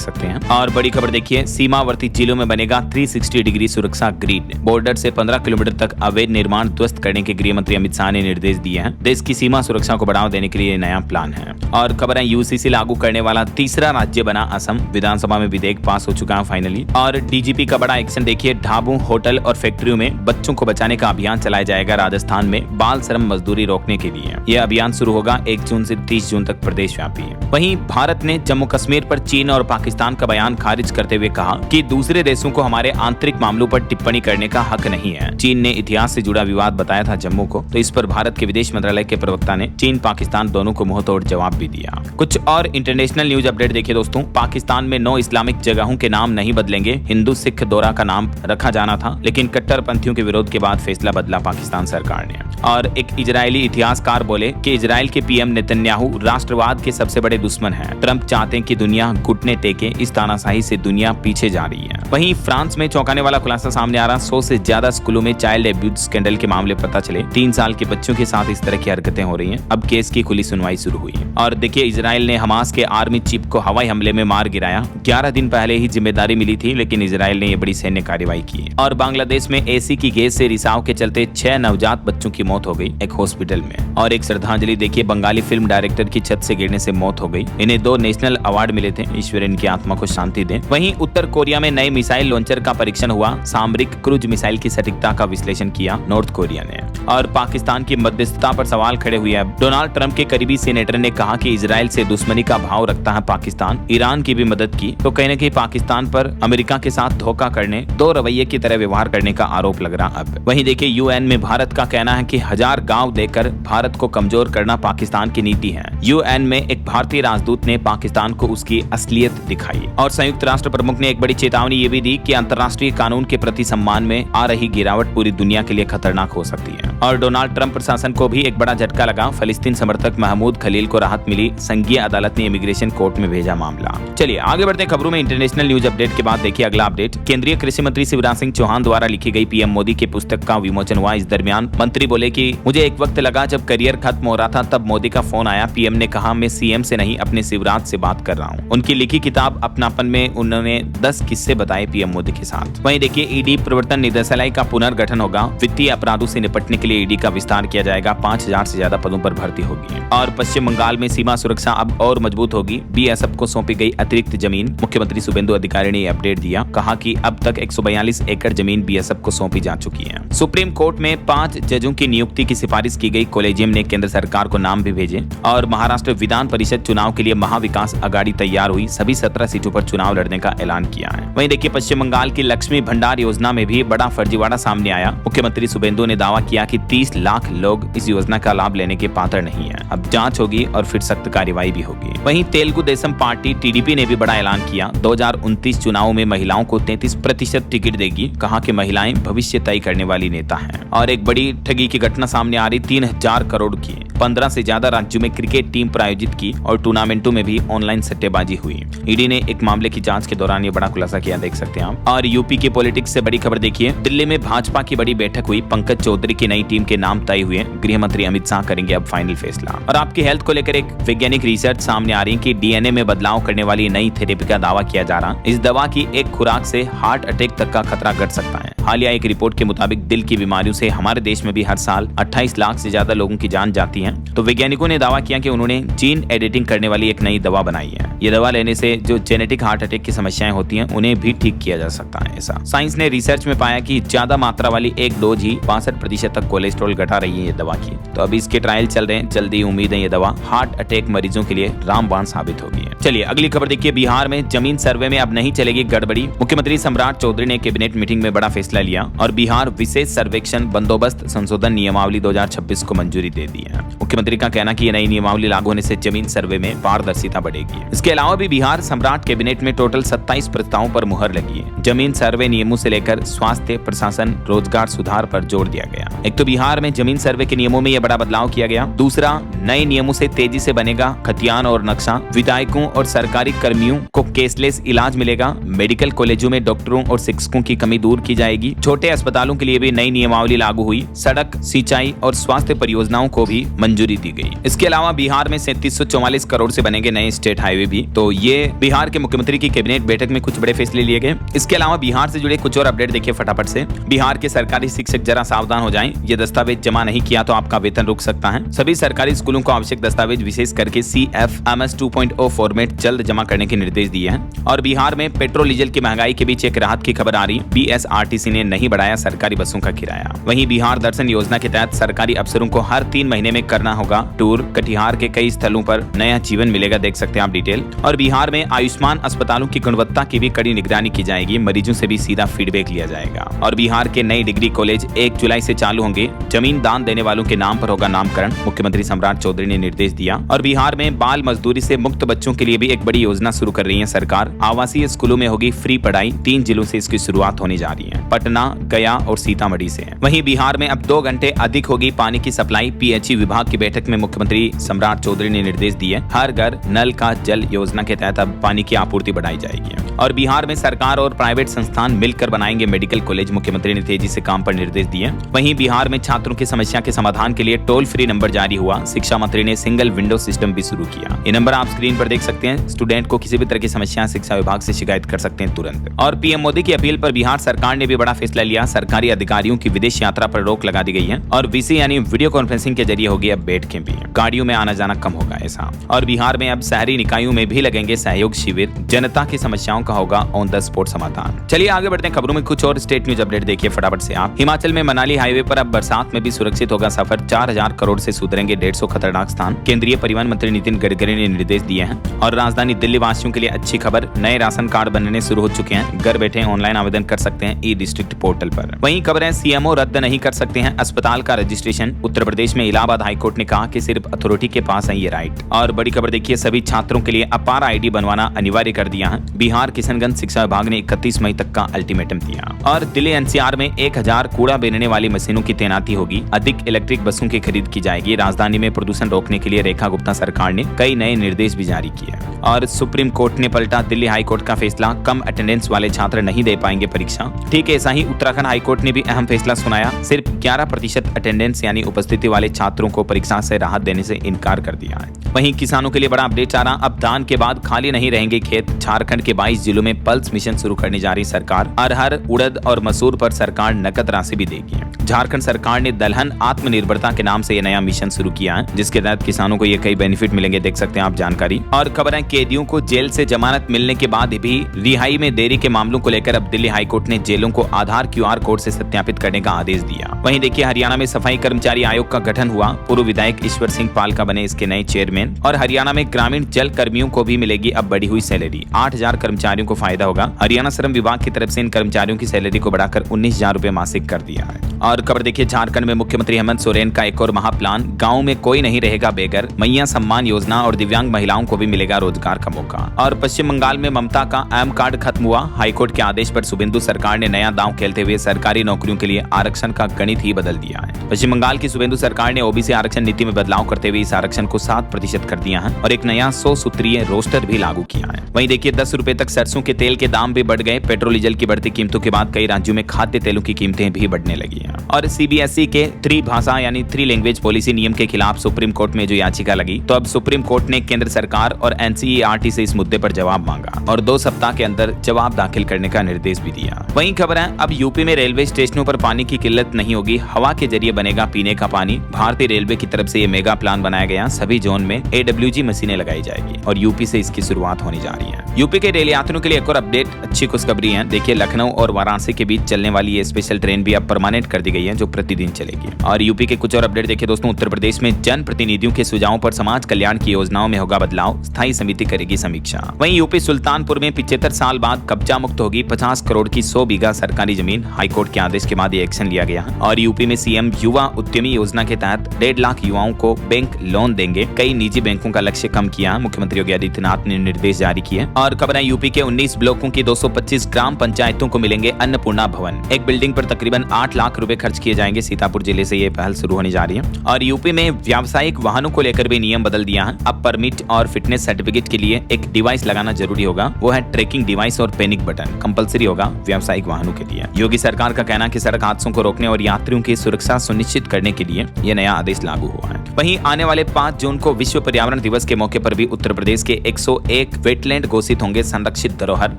सकते हैं। और बड़ी खबर देखिए, सीमावर्ती जिलों में बनेगा 360 डिग्री सुरक्षा ग्रिड। बॉर्डर से 15 किलोमीटर तक अवैध निर्माण ध्वस्त करने के गृह मंत्री अमित शाह ने निर्देश दिए हैं। देश की सीमा सुरक्षा को बढ़ावा देने के लिए नया प्लान है। और खबर है यूसीसी लागू करने वाला तीसरा राज्य बना असम। विधानसभा में विधेयक पास हो चुका है फाइनली। और डीजीपी का बड़ा एक्शन देखिए, ढाबों होटल और फैक्ट्रियों में बच्चों को बचाने का अभियान चलाया जाएगा राजस्थान में बाल श्रम मजदूरी रोकने के लिए। यह अभियान शुरू होगा 1 जून से 30 जून तक प्रदेश व्यापी है। वहीं भारत ने जम्मू कश्मीर पर चीन और पाकिस्तान का बयान खारिज करते हुए कहा कि दूसरे देशों को हमारे आंतरिक मामलों पर टिप्पणी करने का हक नहीं है। चीन ने इतिहास से जुड़ा विवाद बताया था जम्मू को, तो इस पर भारत के विदेश मंत्रालय के प्रवक्ता ने चीन पाकिस्तान दोनों को मुंहतोड़ जवाब भी दिया। कुछ और इंटरनेशनल न्यूज अपडेट देखिए दोस्तों। पाकिस्तान में 9 इस्लामिक जगहों के नाम नहीं बदलेंगे। हिंदू सिख दौरा का नाम रखा जाना था, लेकिन कट्टरपंथियों के विरोध के बाद फैसला बदला पाकिस्तान सरकार ने। और एक इजरायली इतिहासकार बोले कि इजराइल के पीएम नेतन्याहू राष्ट्रवाद के सबसे बड़े दुश्मन हैं। ट्रंप चाहते हैं कि दुनिया घुटने टेके। इस तानाशाही से दुनिया पीछे जा रही है। वहीं फ्रांस में चौंकाने वाला खुलासा सामने आ रहा। 100 से ज्यादा स्कूलों में चाइल्ड एब्यूज स्कैंडल के मामले पता चले। 3 साल के बच्चों के साथ इस तरह की हरकतें हो रही हैं। अब केस की खुली सुनवाई शुरू हुई। और देखिए, इजराइल ने हमास के आर्मी चीफ को हवाई हमले में मार गिराया। 11 दिन पहले ही जिम्मेदारी मिली थी, लेकिन इजराइल ने ये बड़ी सैन्य कार्रवाई की। और बांग्लादेश में एसी की गैस से रिसाव के चलते 6 नवजात बच्चों की मौत हो गई एक हॉस्पिटल में। और एक श्रद्धांजलि देखिए, बंगाली फिल्म डायरेक्टर की छत से गिरने से मौत हो गई। इन्हें 2 नेशनल अवार्ड मिले थे। ईश्वर इनकी आत्मा को शांति दे। वहीं उत्तर कोरिया में नए मिसाइल लॉन्चर का परीक्षण हुआ। सामरिक क्रूज मिसाइल की सटीकता का विश्लेषण किया नॉर्थ कोरिया ने। और पाकिस्तान की मध्यस्थता पर सवाल खड़े हुए हैं। डोनाल्ड ट्रंप के करीबी सेनेटर ने कहा कि इजराइल से दुश्मनी का भाव रखता है पाकिस्तान। ईरान की भी मदद की, तो कहीं न कहीं पाकिस्तान पर अमेरिका के साथ धोखा करने, 2 रवैये की तरह व्यवहार करने का आरोप लग रहा। अब वहीं देखिए, यूएन में भारत का कहना है कि 1000 गांव देकर भारत को कमजोर करना पाकिस्तान की नीति है। यूएन में एक भारतीय राजदूत ने पाकिस्तान को उसकी असलियत दिखाई। और संयुक्त राष्ट्र प्रमुख ने एक बड़ी चेतावनी ये भी दी कि अंतर्राष्ट्रीय कानून के प्रति सम्मान में आ रही गिरावट पूरी दुनिया के लिए खतरनाक हो सकती है। और डोनाल्ड ट्रंप प्रशासन को भी एक बड़ा झटका लगा। फिलिस्तीन समर्थक महमूद खलील को राहत मिली। संघीय अदालत ने इमिग्रेशन कोर्ट में भेजा मामला। चलिए आगे बढ़ते हैं खबरों में। इंटरनेशनल न्यूज अपडेट के बाद देखिए अगला अपडेट। केंद्रीय कृषि मंत्री शिवराज सिंह चौहान द्वारा लिखी गई पीएम मोदी की पुस्तक का विमोचन हुआ। इस दरमियान मंत्री बोले कि मुझे एक वक्त लगा जब करियर खत्म हो रहा था, तब मोदी का फोन आया। पीएम ने कहा, मैं सीएम से नहीं अपने शिवराज से बात कर रहा हूँ। उनकी लिखी किताब अपनापन में उन्होंने 10 किस्से बताए पीएम मोदी के साथ। वहीं देखिए, ईडी प्रवर्तन निदेशालय का पुनर्गठन होगा। वित्तीय अपराधों से निपटने के लिए ईडी का विस्तार किया जाएगा। 5000 से ज्यादा पदों पर भर्ती होगी। और पश्चिम बंगाल में सीमा सुरक्षा अब और मजबूत होगी। बीएसएफ को सौंपी गई अतिरिक्त जमीन। मुख्यमंत्री शुभेंदु अधिकारी ने अपडेट दिया, कहा कि अब तक 142 एकड़ जमीन बीएसएफ को सौंपी जा चुकी है। सुप्रीम कोर्ट में 5 जजों की नियुक्ति की सिफारिश की गई। कॉलेजियम ने केंद्र सरकार को नाम भी भेजे। और महाराष्ट्र विधान परिषद चुनाव के लिए महाविकास अघाड़ी तैयार हुई। सभी 17 सीटों पर चुनाव लड़ने का ऐलान किया है। वहीं देखिए, पश्चिम बंगाल की लक्ष्मी भंडार योजना में भी बड़ा फर्जीवाड़ा सामने आया। मुख्यमंत्री शुभेंदु ने दावा किया कि 30 लाख लोग इस योजना का लाभ लेने के पात्र नहीं है। अब जांच होगी और फिर सख्त कार्रवाई भी होगी। वहीं तेलुगु देशम पार्टी टीडीपी ने भी बड़ा ऐलान किया। 2029 चुनावों में महिलाओं को 33% टिकट देगी। कहा कि महिलाएं भविष्य तय करने वाली नेता हैं। और एक बड़ी ठगी की घटना सामने आ रही। 3000 करोड़ की 15 से ज्यादा राज्यों में क्रिकेट टीम प्रायोजित की और टूर्नामेंटों में भी ऑनलाइन सट्टेबाजी हुई। ईडी ने एक मामले की जांच के दौरान ये बड़ा खुलासा किया, देख सकते हैं आप। और यूपी के पॉलिटिक्स से बड़ी खबर देखिए। दिल्ली में भाजपा की बड़ी बैठक हुई। पंकज चौधरी की नई टीम के नाम तय हुए। गृह मंत्री अमित शाह करेंगे अब फाइनल फैसला। और आपकी हेल्थ को लेकर एक वैज्ञानिक रिसर्च सामने आ रही है कि डीएनए में बदलाव करने वाली नई थेरेपी का दावा किया जा रहा। इस दवा की एक खुराक से हार्ट अटैक तक का खतरा घट सकता है। हालिया एक रिपोर्ट के मुताबिक दिल की बीमारियों से हमारे देश में भी हर साल 28 लाख से ज्यादा लोगों की जान जाती है। तो वैज्ञानिकों ने दावा किया कि उन्होंने जीन एडिटिंग करने वाली एक नई दवा बनाई है। ये दवा लेने से जो जेनेटिक हार्ट अटैक की समस्याएं होती हैं उन्हें भी ठीक किया जा सकता है। ऐसा साइंस ने रिसर्च में पाया कि ज्यादा मात्रा वाली एक डोज ही 62% तक कोलेस्ट्रॉल घटा रही है ये दवा की। तो अभी इसके ट्रायल चल रहे हैं, जल्दी उम्मीद है ये दवा हार्ट अटैक मरीजों के लिए रामबाण साबित होगी। चलिए अगली खबर देखिए। बिहार में जमीन सर्वे में अब नहीं चलेगी गड़बड़ी। मुख्यमंत्री सम्राट चौधरी ने कैबिनेट मीटिंग में बड़ा फैसला लिया और बिहार विशेष सर्वेक्षण बंदोबस्त संशोधन नियमावली 2026 को मंजूरी दे दी है। मुख्यमंत्री का कहना कि ये नई नियमावली लागू होने से जमीन सर्वे में पारदर्शिता बढ़ेगी। इसके अलावा भी बिहार सम्राट कैबिनेट में टोटल 27 प्रस्तावों पर मुहर लगी है। जमीन सर्वे नियमों से लेकर स्वास्थ्य, प्रशासन, रोजगार सुधार पर जोर दिया गया। एक तो बिहार में जमीन सर्वे के नियमों में यह बड़ा बदलाव किया गया। दूसरा, नए नियमों से तेजी से बनेगा खतियान और नक्शा। विधायकों और सरकारी कर्मियों को केसलेस इलाज मिलेगा। मेडिकल कॉलेजों में डॉक्टरों और शिक्षकों की कमी दूर की जाएगी। छोटे अस्पतालों के लिए भी नई नियमावली लागू हुई। सड़क, सिंचाई और स्वास्थ्य परियोजनाओं को भी मंजूरी दी गई। इसके अलावा बिहार में 3744 करोड़ से बनेंगे नए स्टेट हाईवे भी। तो ये बिहार के मुख्यमंत्री की कैबिनेट बैठक में कुछ बड़े फैसले लिए गए। इसके अलावा बिहार से जुड़े कुछ और अपडेट देखिए फटाफट से। बिहार के सरकारी शिक्षक जरा सावधान हो जाएं। ये दस्तावेज जमा नहीं किया तो आपका वेतन रुक सकता है। सभी सरकारी स्कूलों को आवश्यक दस्तावेज विशेष करके CFMS 2.0 फॉर्मेट जल्द जमा करने के निर्देश दिए हैं। और बिहार में पेट्रोल डीजल की महंगाई के बीच एक राहत की खबर आ रही। BSRTC ने नहीं बढ़ाया सरकारी बसों का किराया। वहीं बिहार दर्शन योजना के तहत सरकारी अफसरों को हर 3 महीने में करना होगा टूर। कटिहार के कई स्थलों पर नया जीवन मिलेगा, देख सकते हैं आप डिटेल। और बिहार में आयुष्मान अस्पतालों की गुणवत्ता की भी कड़ी निगरानी की जाएगी। मरीजों से भी सीधा फीडबैक लिया जाएगा। और बिहार के नए डिग्री कॉलेज 1 जुलाई से चालू होंगे। जमीन दान देने वालों के नाम पर होगा नामकरण, मुख्यमंत्री सम्राट चौधरी ने निर्देश दिया। और बिहार में बाल मजदूरी से मुक्त बच्चों के लिए भी एक बड़ी योजना शुरू कर रही है सरकार। आवासीय स्कूलों में होगी फ्री पढ़ाई। 3 जिलों से इसकी शुरुआत होने जा रही है, पटना, गया और सीतामढ़ी से। वहीं बिहार में अब 2 घंटे अधिक होगी पानी की सप्लाई। PHE विभाग की बैठक में मुख्यमंत्री सम्राट चौधरी ने निर्देश दिए। हर घर नल का जल योजना के तहत अब पानी की आपूर्ति बढ़ाई जाएगी। और बिहार में सरकार और प्राइवेट संस्थान मिलकर बनाएंगे मेडिकल कॉलेज, मुख्यमंत्री ने तेजी से काम पर निर्देश दिए। वहीं बिहार में छात्रों की समस्या के समाधान के लिए टोल फ्री नंबर जारी हुआ। शिक्षा मंत्री ने सिंगल विंडो सिस्टम भी शुरू किया। ये नंबर आप स्क्रीन पर देख सकते हैं। स्टूडेंट को किसी भी तरह की समस्या शिक्षा विभाग से शिकायत कर सकते हैं तुरंत। और PM मोदी की अपील पर बिहार सरकार ने भी बड़ा फैसला लिया। सरकारी अधिकारियों की विदेश यात्रा पर रोक लगा दी गई है और VC यानी वीडियो कॉन्फ्रेंसिंग के जरिए होगी अब बैठकें भी। गाड़ियों में आना जाना कम होगा ऐसा। और बिहार में अब शहरी निकायों में भी लगेंगे सहयोग शिविर। जनता की समस्याओं का होगा ऑन द स्पॉट समाधान। चलिए आगे बढ़ते हैं खबरों में। कुछ और स्टेट न्यूज अपडेट देखिए फटाफट से आप। हिमाचल में मनाली हाईवे पर अब बरसात में भी सुरक्षित होगा सफर। 4000 करोड़ से सुधरेंगे 150 खतरनाक स्थान। केंद्रीय परिवहन मंत्री नितिन गडकरी ने निर्देश दिए हैं। और राजधानी दिल्ली वासियों के लिए अच्छी खबर, नए राशन कार्ड बनने शुरू हो चुके हैं। घर बैठे ऑनलाइन आवेदन कर सकते हैं ई-डिस्ट्रिक्ट पोर्टल पर। वहीं खबरें, CMO रद्द नहीं कर सकते हैं अस्पताल का रजिस्ट्रेशन। उत्तर प्रदेश में इलाहाबाद हाईकोर्ट ने कहा कि सिर्फ अथॉरिटी के पास है ये राइट। और बड़ी खबर देखिए, सभी छात्रों के लिए अपार ID बनवाना अनिवार्य कर दिया है। बिहार किशनगंज शिक्षा विभाग ने 31 मई तक का अल्टीमेटम दिया। और दिल्ली NCR में 1000 कूड़ा बीनने वाली मशीनों की तैनाती होगी। अधिक इलेक्ट्रिक बसों की खरीद की जाएगी। राजधानी में प्रदूषण रोकने के लिए रेखा गुप्ता सरकार ने कई नए निर्देश भी जारी किए। और सुप्रीम कोर्ट ने पलटा दिल्ली हाईकोर्ट का फैसला। कम अटेंडेंस वाले छात्र नहीं दे पाएंगे परीक्षा। ठीक ऐसा ही उत्तराखंड हाईकोर्ट ने भी अहम फैसला सुनाया। सिर्फ 11% अटेंडेंस यानी उपस्थिति वाले छात्रों को परीक्षा से राहत देने से इनकार कर दिया है। वहीं किसानों के लिए बड़ा अपडेट आ रहा। अब धान के बाद खाली नहीं रहेंगे खेत। झारखंड के 22 जिलों में पल्स मिशन शुरू करने जा रही सरकार। अरहर, उड़द और मसूर पर सरकार नकद राशि भी देगी। झारखंड सरकार ने दलहन आत्मनिर्भरता के नाम से ये नया मिशन शुरू किया है, जिसके तहत किसानों को ये कई बेनिफिट मिलेंगे, देख सकते हैं आप जानकारी। और खबर है, कैदियों को जेल से जमानत मिलने के बाद भी रिहाई में देरी के मामलों को लेकर अब दिल्ली हाईकोर्ट ने जेलों को आधार QR कोड से सत्यापित करने का आदेश दिया। वहीं देखिए, हरियाणा में सफाई कर्मचारी आयोग का गठन हुआ। पूर्व विधायक ईश्वर सिंह पालका बने इसके नए चेयरमैन। और हरियाणा में ग्रामीण जल कर्मियों को भी मिलेगी अब बढ़ी हुई सैलरी। 8000 कर्मचारियों को फायदा होगा। हरियाणा श्रम विभाग की तरफ से इन कर्मचारियों की सैलरी को बढ़ाकर 19,000 रुपए मासिक कर दिया है। और खबर देखिए, झारखंड में मुख्यमंत्री हेमंत सोरेन का एक और महाप्लान। गाँव में कोई नहीं रहेगा बेघर। मैया सम्मान योजना और दिव्यांग महिलाओं को भी मिलेगा रोजगार का मौका। और पश्चिम बंगाल में ममता का M कार्ड खत्म हुआ। हाईकोर्ट के आदेश पर शुभेंदु सरकार ने नया दांव खेलते हुए सरकारी नौकरियों के लिए आरक्षण का गणित ही बदल दिया है। पश्चिम बंगाल की शुभेंदु सरकार ने OBC आरक्षण नीति में बदलाव करते हुए इस आरक्षण को 7% कर दिया है और एक नया 100 सूत्रीय रोस्टर भी लागू किया है। वहीं देखिए, 10 रुपए तक सरसों के तेल के दाम भी बढ़ गए। पेट्रोल डीजल की बढ़ती कीमतों के बाद कई राज्यों में खाद्य तेलों की कीमतें भी बढ़ने लगी हैं। और CBSE के त्रिभाषा यानी 3 लैंग्वेज पॉलिसी नियम के खिलाफ सुप्रीम कोर्ट में जो याचिका लगी, तो अब सुप्रीम कोर्ट ने केंद्र सरकार और एनसीईआरटी से इस मुद्दे पर जवाब मांगा और 2 सप्ताह के अंदर जवाब दाखिल करने का निर्देश भी दिया। वहीं खबर है, अब यूपी में रेलवे स्टेशनों पर पानी की किल्लत नहीं होगी, हवा के जरिए बनेगा पीने का पानी। भारतीय रेलवे की तरफ से ये मेगा प्लान बनाया गया, सभी जोन में AWG मशीनें लगाई जाएगी और यूपी से इसकी शुरुआत होने जा रही है। यूपी के रेल यात्रियों के लिए एक और अपडेट, अच्छी खुशखबरी है। देखिए, लखनऊ और वाराणसी के बीच चलने वाली ये स्पेशल ट्रेन भी अब परमानेंट कर दी गई है, जो प्रतिदिन चलेगी। और यूपी के कुछ और अपडेट देखिए दोस्तों, उत्तर प्रदेश में जन प्रतिनिधियों के सुझावों पर समाज कल्याण की योजनाओं में होगा बदलाव, स्थायी समिति करेगी समीक्षा। वहीं यूपी सुल्तानपुर में 75 साल बाद कब्जा मुक्त होगी 50 करोड़ की 100 बीघा सरकारी जमीन, हाईकोर्ट के आदेश के बाद ये एक्शन लिया गया। और यूपी में सीएम युवा उद्यमी योजना के तहत 1.5 लाख युवाओं को बैंक लोन देंगे, कई निजी बैंकों का लक्ष्य कम किया, मुख्यमंत्री योगी आदित्यनाथ ने निर्देश जारी किए। और खबर है, यूपी के 19 ब्लॉकों की 225 ग्राम पंचायतों को मिलेंगे अन्नपूर्णा भवन, एक बिल्डिंग पर तकरीबन 8 लाख रुपए खर्च किए जाएंगे। सीतापुर जिले से ये पहल शुरू होने जा रही है। और यूपी में व्यावसायिक वाहनों को लेकर भी नियम बदल दिया है, अब परमिट और फिटनेस सर्टिफिकेट के लिए एक डिवाइस लगाना जरूरी होगा, वो है ट्रैकिंग डिवाइस और पैनिक बटन, कंपलसरी होगा व्यावसायिक वाहनों के लिए। योगी सरकार का कहना है कि सड़क हादसों को रोकने और यात्रियों की सुरक्षा सुनिश्चित करने के लिए यह नया आदेश लागू हुआ है। वहीं आने वाले 5 जून को विश्व पर्यावरण दिवस के मौके पर भी उत्तर प्रदेश के 101 वेटलैंड घोषित होंगे संरक्षित धरोहर,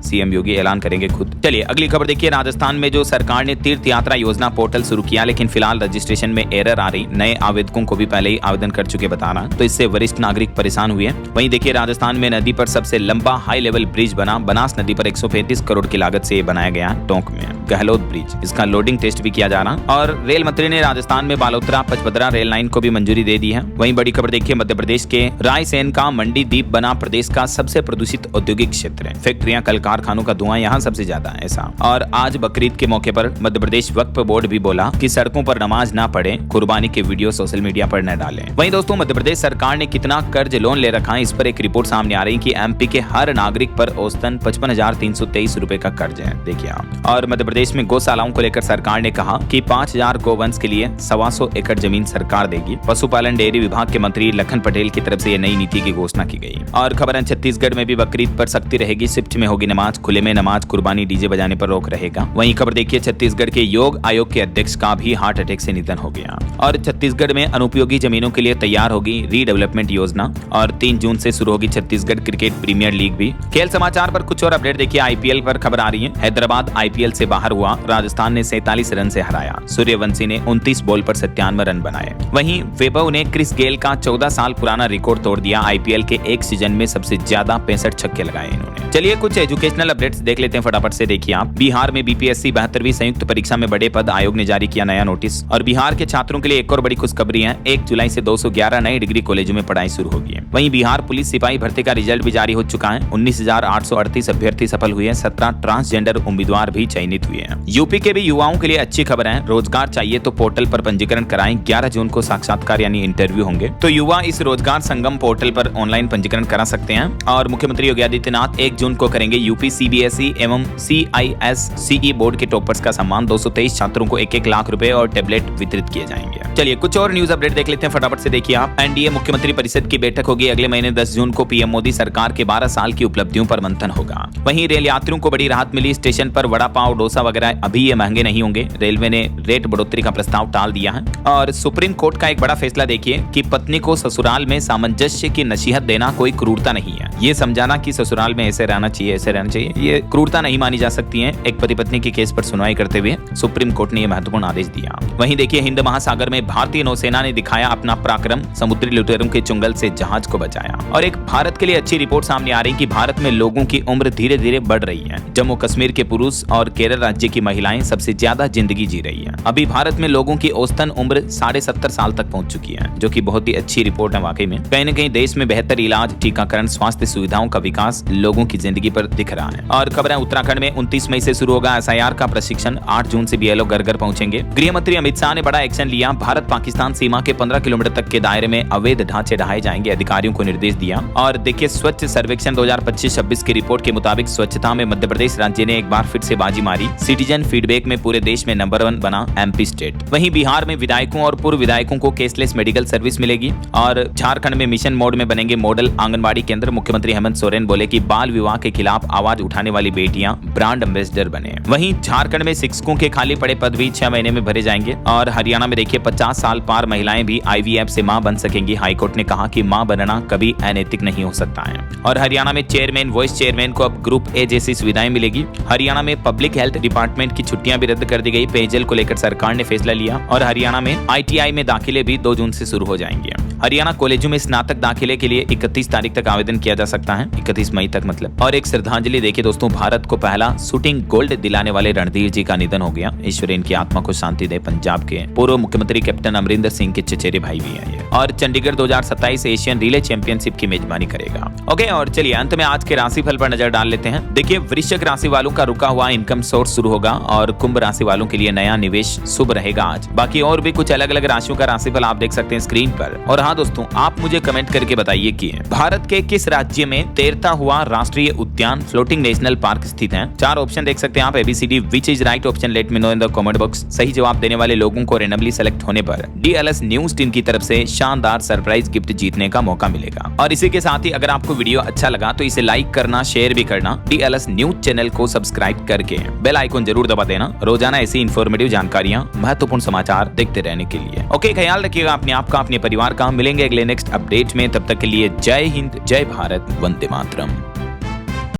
सीएम योगी ऐलान करेंगे खुद। चलिए अगली खबर देखिए, राजस्थान में जो सरकार ने तीर्थ यात्रा योजना पोर्टल शुरू किया, लेकिन फिलहाल रजिस्ट्रेशन में एरर आ रही, नए आवेदकों को भी पहले ही आवेदन कर चुके बताना, तो इससे वरिष्ठ नागरिक परेशान हुए हैं। वहीं देखिए, राजस्थान में नदी पर सबसे लंबा हाई लेवल ब्रिज बना, बनास नदी पर 135 करोड़ की लागत से बनाया गया टोंक में गहलोत ब्रिज, इसका लोडिंग टेस्ट भी किया जा रहा। और रेल मंत्री ने राजस्थान में बालोतरा पचपदरा रेल लाइन को भी मंजूरी दे दी है। वहीं बड़ी खबर देखिए, मध्य प्रदेश के रायसेन का मंडी द्वीप बना प्रदेश का सबसे प्रदूषित औद्योगिक क्षेत्र है, फैक्ट्रियां कल कारखानों का धुआं यहाँ सबसे ज्यादा है ऐसा। और आज बकरीद के मौके पर मध्य प्रदेश वक्फ बोर्ड भी बोला कि सड़कों पर नमाज ना पढ़े, कुर्बानी के वीडियो सोशल मीडिया पर न डालें। वहीं दोस्तों, मध्य प्रदेश सरकार ने कितना कर्ज लोन ले रखा है, इस पर एक रिपोर्ट सामने आ रही है कि एमपी के हर नागरिक पर औसतन 55,323 रुपए का कर्ज है, देखिए आप। और मध्य प्रदेश में गौशालाओं को लेकर सरकार ने कहा कि 5,000 गोवंश के लिए 125 एकड़ जमीन सरकार देगी। पशुपालन डेयरी विभाग के मंत्री लखन पटेल की तरफ से ये नई नीति की घोषणा की गई। और खबर है, छत्तीसगढ़ में भी बकरीद पर सख्ती रहेगी, शिफ्ट में होगी नमाज, खुले में नमाज, कुर्बानी, डीजे बजाने पर रोक रहेगा। वहीं खबर देखिए, छत्तीसगढ़ के योग आयोग के अध्यक्ष का भी हार्ट अटैक से निधन हो गया। और छत्तीसगढ़ में अनुपयोगी जमीनों के लिए तैयार होगी रीडेवलपमेंट योजना। और 3 जून से शुरू होगी छत्तीसगढ़ क्रिकेट प्रीमियर लीग भी। खेल समाचार पर कुछ और अपडेट देखिए, आईपीएल पर खबर आ रही है, हैदराबाद आईपीएल से बाहर हुआ, राजस्थान ने 47 रन से हराया, सूर्यवंशी ने 29 बॉल पर 97 रन बनाए। वहीं वैभव ने क्रिस गेल का 14 साल पुराना रिकॉर्ड तोड़ दिया, आईपीएल के एक सीजन में सबसे ज्यादा 65 छक्के लगाए इन्होंने। चलिए कुछ एजुकेशनल अपडेट्स देख लेते हैं फटाफट से, देखिए आप। बिहार में बीपीएससी 72वीं संयुक्त परीक्षा में बड़े पद आयोग ने जारी किया नया नोटिस। और बिहार के छात्रों के लिए एक और बड़ी खुशखबरी है, 1 जुलाई से 211 नए डिग्री कॉलेजों में पढ़ाई शुरू होगी। वहीं बिहार पुलिस सिपाही भर्ती का रिजल्ट भी जारी हो चुका है, 19,838 अभ्यर्थी सफल हुए हैं, 17 ट्रांसजेंडर उम्मीदवार भी चयनित हुए हैं। यूपी के भी युवाओं के लिए अच्छी खबर है, रोजगार चाहिए तो पोर्टल पर पंजीकरण कराएं, 11 जून को साक्षात्कार यानी इंटरव्यू होंगे, तो युवा इस रोजगार संगम पोर्टल पर ऑनलाइन पंजीकरण करा सकते हैं। और मुख्यमंत्री योगी आदित्यनाथ 1 जून को करेंगे यूपी सीबीएसई एवं CISCE बोर्ड के टॉपर्स का सम्मान, 223 छात्रों को 1-1 लाख रुपए और टेबलेट वितरित किए जाएंगे। चलिए कुछ और न्यूज अपडेट देख लेते हैं फटाफट से, देखिए आप। एनडीए मुख्यमंत्री परिषद की बैठक होगी अगले महीने 10 जून को, पीएम मोदी सरकार के 12 साल की उपलब्धियों पर मंथन होगा। वहीं रेल यात्रियों को बड़ी राहत मिली, स्टेशन पर वड़ा पाव डोसा वगैरह अभी ये महंगे नहीं होंगे, रेलवे ने रेट बढ़ोतरी का प्रस्ताव टाल दिया है। और सुप्रीम कोर्ट का एक बड़ा फैसला देखिए कि पत्नी को ससुराल में सामंजस्य की नसीहत देना कोई क्रूरता नहीं है, ये समझाना कि ससुराल में ऐसे रहना चाहिए, ऐसे रहना चाहिए, ये क्रूरता नहीं मानी जा सकती है। एक पति पत्नी के केस पर सुनवाई करते हुए सुप्रीम कोर्ट ने यह महत्वपूर्ण आदेश दिया। वहीं देखिए, हिंद महासागर में भारतीय नौसेना ने दिखाया अपना पराक्रम, समुद्री लुटेरों के चुंगल से जहाज को बचाया। और एक भारत के लिए अच्छी रिपोर्ट सामने आ रही कि भारत में लोगों की उम्र धीरे धीरे बढ़ रही है, जम्मू कश्मीर के पुरुष और केरल राज्य की महिलाएं सबसे ज्यादा जिंदगी जी रही है। अभी भारत में लोगों की औसतन उम्र 70.5 साल तक पहुंच चुकी है, जो कि बहुत ही अच्छी रिपोर्ट है वाकई में। कहीं न कहीं देश में बेहतर इलाज, टीकाकरण, स्वास्थ्य सुविधाओं का विकास लोगों की जिंदगी पर दिख रहा है। और खबर है, उत्तराखंड में 29 मई से शुरू होगा SIR का प्रशिक्षण, 8 जून से BLO घर घर पहुंचेंगे। गृह मंत्री अमित शाह ने बड़ा एक्शन लिया, भारत पाकिस्तान सीमा के 15 किलोमीटर तक के दायरे में अवैध ढांचे ढहाए जाएंगे, अधिकारियों को निर्देश दिया। और देखिए, स्वच्छ सर्वेक्षण 2025-26 की रिपोर्ट के मुताबिक स्वच्छता में मध्य प्रदेश राज्य ने एक बार फिर से बाजी मारी, सिटीजन फीडबैक में पूरे देश में नंबर 1 बना MP स्टेट। वहीं बिहार में विधायकों और पूर्व विधायकों को कैशलेस मेडिकल सर्विस मिलेगी। और झारखंड में मिशन मोड में बनेंगे मॉडल आंगनबाड़ी केंद्र, मुख्यमंत्री हेमंत सोरेन बोले कि बाल विवाह के खिलाफ आवाज उठाने वाली बेटियां ब्रांड एम्बेसडर बने। वहीं झारखंड में शिक्षकों के खाली पड़े पद भी 6 महीने में भरे जाएंगे। और हरियाणा में देखिए, 50 साल पार महिलाएं भी IVF से मां बन सकेंगी, हाईकोर्ट ने कहा कि मां बनना कभी अनैतिक नहीं नहीं हो सकता है। और हरियाणा में चेयरमैन, वाइस चेयरमैन को अब ग्रुप ए जैसी सुविधाएं मिलेगी। हरियाणा में पब्लिक हेल्थ डिपार्टमेंट की छुट्टियां भी रद्द कर दी गई। पेयजल को लेकर सरकार ने फैसला लिया। और हरियाणा में ITI में दाखिले भी 2 जून से शुरू हो जाएंगे। हरियाणा कॉलेजों में स्नातक दाखिले के लिए 31 तारीख तक आवेदन किया जा सकता है, 31 मई तक मतलब। और एक श्रद्धांजलि देखिए दोस्तों, भारत को पहला शूटिंग गोल्ड दिलाने वाले रणधीर जी का निधन हो गया। ईश्वर इनकी आत्मा को शांति दे। पंजाब के पूर्व मुख्यमंत्री कैप्टन अमरिंदर सिंह के चचेरे भाई भी हैं ये। और चंडीगढ़ 2027 एशियन रिले चैंपियनशिप की मेजबानी करेगा। ओके, और चलिए अंत में आज के राशिफल पर नजर डाल लेते हैं। देखिए, वृश्चिक राशि वालों का रुका हुआ इनकम सोर्स शुरू होगा और कुंभ राशि वालों के लिए नया निवेश शुभ रहेगा आज। बाकी और भी कुछ अलग अलग राशियों का राशिफल आप देख सकते हैं स्क्रीन पर। और हाँ दोस्तों, आप मुझे कमेंट करके बताइए कि भारत के किस राज्य में तैरता हुआ राष्ट्रीय उद्यान फ्लोटिंग नेशनल पार्क स्थित है। 4 ऑप्शन देख सकते हैं आप, ABCD। Which is right option, let me know in the comment box. सही जवाब देने वाले लोगों को रैंडमली सेलेक्ट होने पर DLS न्यूज टीम की तरफ से शानदार सरप्राइज गिफ्ट जीतने का मौका मिलेगा। और इसी के साथ ही अगर आपको वीडियो अच्छा लगा तो इसे लाइक करना, शेयर भी करना। DLS न्यूज चैनल को सब्सक्राइब करके बेल आइकन जरूर दबा देना, रोजाना ऐसी इंफॉर्मेटिव जानकारियां, महत्वपूर्ण समाचार देखते रहने के लिए। ओके, ख्याल रखिएगा अपने आप का, अपने परिवार का। मिलेंगे अगले नेक्स्ट अपडेट में, तब तक के लिए जय हिंद, जय भारत, वंदे मातरम।